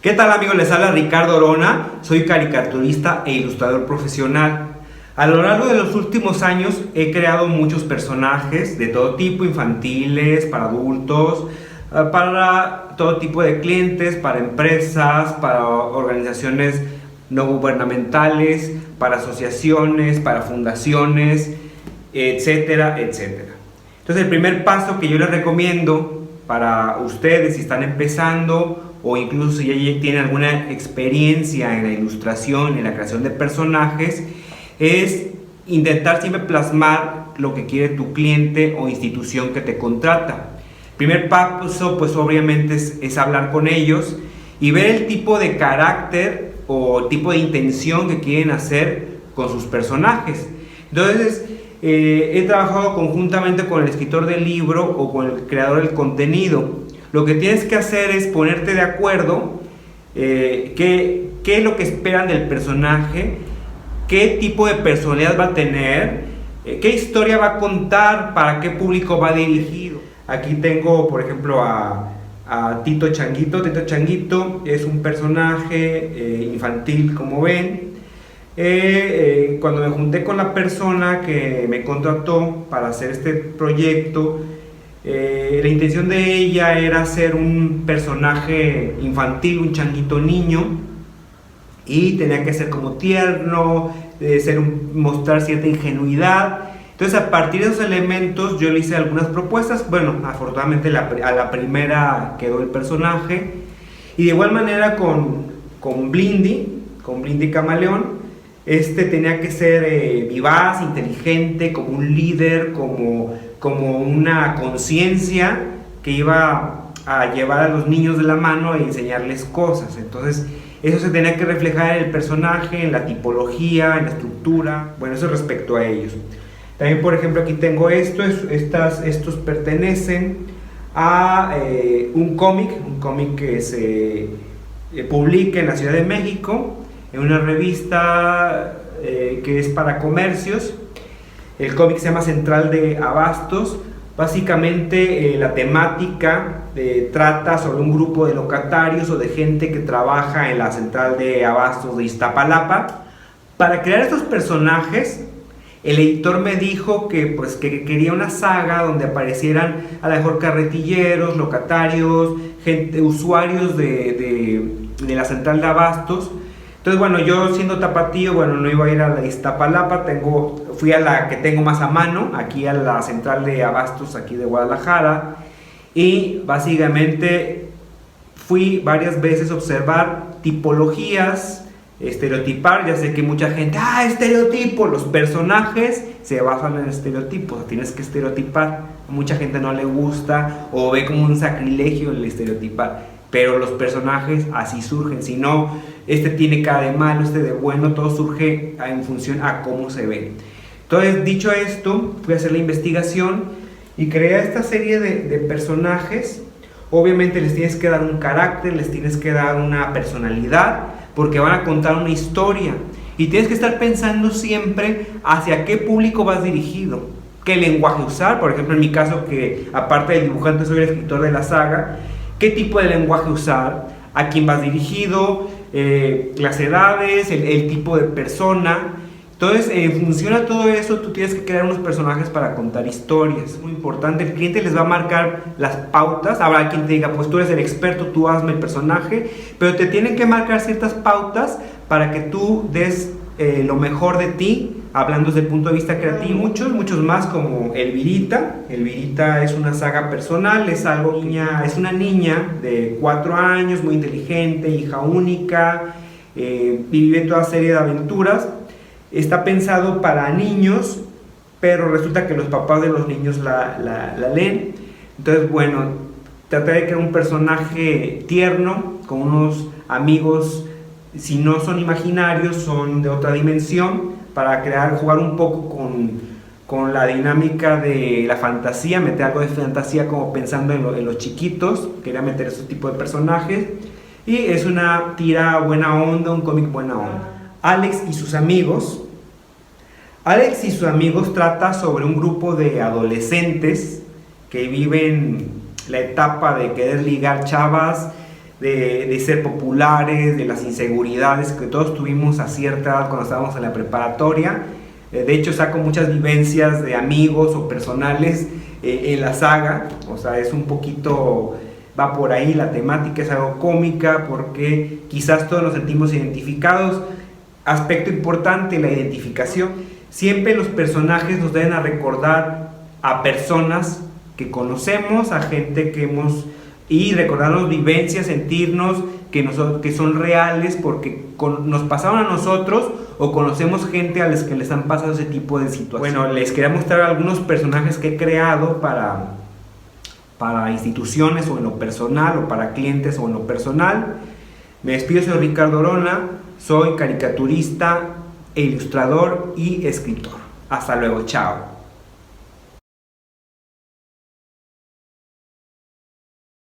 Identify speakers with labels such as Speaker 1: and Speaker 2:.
Speaker 1: ¿Qué tal, amigos? Les habla Ricardo Orona, soy caricaturista e ilustrador profesional. A lo largo de los últimos años he creado muchos personajes de todo tipo, infantiles, para adultos, para todo tipo de clientes, para empresas, para organizaciones no gubernamentales, para asociaciones, para fundaciones, etcétera, etcétera. Entonces, el primer paso que yo les recomiendo para ustedes si están empezando o incluso si ya tienen alguna experiencia en la ilustración, en la creación de personajes, es intentar siempre plasmar lo que quiere tu cliente o institución que te contrata. El primer paso, pues obviamente es hablar con ellos y ver el tipo de carácter o tipo de intención que quieren hacer con sus personajes. Entonces, he trabajado conjuntamente con el escritor del libro o con el creador del contenido. Lo que tienes que hacer es ponerte de acuerdo qué es lo que esperan del personaje, qué tipo de personalidad va a tener, qué historia va a contar, para qué público va dirigido. Aquí tengo, por ejemplo, a Tito Changuito. Tito Changuito es un personaje infantil, como ven. Cuando me junté con la persona que me contrató para hacer este proyecto, la intención de ella era hacer un personaje infantil, un changuito niño, y tenía que ser como tierno, mostrar cierta ingenuidad. Entonces, a partir de esos elementos yo le hice algunas propuestas. Bueno, afortunadamente a la primera quedó el personaje, y de igual manera con Blindy Camaleón. Tenía que ser vivaz, inteligente, como un líder, como una conciencia que iba a llevar a los niños de la mano a enseñarles cosas. Entonces, eso se tenía que reflejar en el personaje, en la tipología, en la estructura. Bueno, eso respecto a ellos. También, por ejemplo, aquí tengo estos pertenecen a un cómic que se publica en la Ciudad de México, en una revista que es para comercios. El cómic se llama Central de Abastos. Básicamente la temática trata sobre un grupo de locatarios o de gente que trabaja en la Central de Abastos de Iztapalapa. Para crear estos personajes, el editor me dijo que quería una saga donde aparecieran a lo mejor carretilleros, locatarios, usuarios de la Central de Abastos. Entonces, bueno, yo siendo tapatío, no iba a ir a la Iztapalapa, fui a la que tengo más a mano, aquí a la Central de Abastos, aquí de Guadalajara, y básicamente fui varias veces a observar tipologías, estereotipar. Ya sé que mucha gente, estereotipo, los personajes se basan en estereotipos, tienes que estereotipar. A mucha gente no le gusta o ve como un sacrilegio el estereotipar, pero los personajes así surgen. Si no, tiene cara de malo, de bueno, todo surge en función a cómo se ve. Entonces, dicho esto, fui a hacer la investigación y creé esta serie de personajes. Obviamente les tienes que dar un carácter, les tienes que dar una personalidad, porque van a contar una historia, y tienes que estar pensando siempre hacia qué público vas dirigido, qué lenguaje usar. Por ejemplo, en mi caso, que aparte del dibujante soy el escritor de la saga, qué tipo de lenguaje usar, a quién vas dirigido, las edades, el tipo de persona. Entonces, en función a todo eso, tú tienes que crear unos personajes para contar historias. Es muy importante. El cliente les va a marcar las pautas. Habrá quien te diga, pues tú eres el experto, tú hazme el personaje, pero te tienen que marcar ciertas pautas para que tú des lo mejor de ti, hablando desde el punto de vista creativo. Muchos más, como Elvirita. Elvirita es una saga personal, es una niña de 4 años, muy inteligente, hija única, vive toda serie de aventuras. Está pensado para niños, pero resulta que los papás de los niños la leen. Entonces, traté de crear un personaje tierno, con unos amigos, si no son imaginarios, son de otra dimensión, para jugar un poco con la dinámica de la fantasía, meter algo de fantasía como pensando en los chiquitos. Quería meter ese tipo de personajes, y es una tira buena onda, un cómic buena onda. Alex y sus amigos trata sobre un grupo de adolescentes que viven la etapa de querer ligar chavas, de ser populares, de las inseguridades que todos tuvimos a cierta edad cuando estábamos en la preparatoria. De hecho, saco muchas vivencias de amigos o personales en la saga, o sea, es un poquito, va por ahí, la temática es algo cómica porque quizás todos nos sentimos identificados. Aspecto importante, la identificación. Siempre los personajes nos deben a recordar a personas que conocemos, a gente que hemos, y recordarnos vivencias, sentirnos que son reales porque nos pasaron a nosotros o conocemos gente a las que les han pasado ese tipo de situaciones. Bueno, les quería mostrar algunos personajes que he creado para instituciones o en lo personal, o para clientes o en lo personal. Me despido, soy Ricardo Orona, soy caricaturista, ilustrador y escritor. Hasta luego, chao.